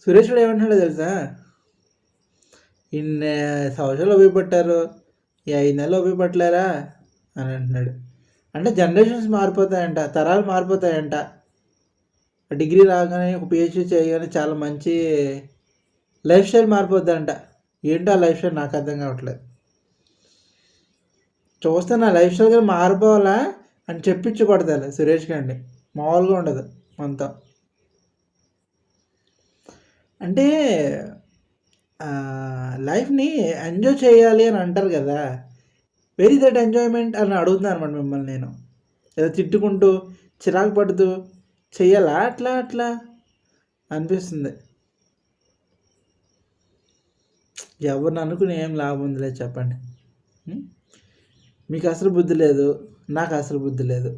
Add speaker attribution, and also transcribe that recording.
Speaker 1: సురేష్ కూడా ఏమంటున్నాడో తెలుసా, ఇన్ని సంవత్సరాలు ఉపయోగపట్టారు, ఈ 5 నెలలు ఉపయోగపట్టలేరా అని అంటున్నాడు. అంటే జనరేషన్స్ మారిపోతాయంట, తరాలు మారిపోతాయంట. డిగ్రీ రాగానే ఒక పిహెచ్డీ చేయగానే చాలా మంచి లైఫ్ స్టైల్ మారిపోద్దంట. ఏంటో ఆ లైఫ్ స్టైల్ నాకు అర్థం కావట్లేదు. చూస్తే నా లైఫ్ స్టైల్ కూడా మారిపోవాలా అని చెప్పించి కొడతారు సురేష్ గారిని. మామూలుగా ఉండదు మనతో. అంటే లైఫ్ని ఎంజాయ్ చేయాలి అని అంటారు కదా, వెరీ దట్ ఎంజాయ్మెంట్ అని అడుగుతున్నాను అనమాట మిమ్మల్ని నేను. ఏదో తిట్టుకుంటూ చిరాకు పడుతూ చెయ్యాలా అట్లా అట్లా అనిపిస్తుంది. ఎవరిని అనుకుని ఏం లాభం ఉందిలే చెప్పండి. మీకు అసలు బుద్ధి లేదు, నాకు అసలు బుద్ధి లేదు.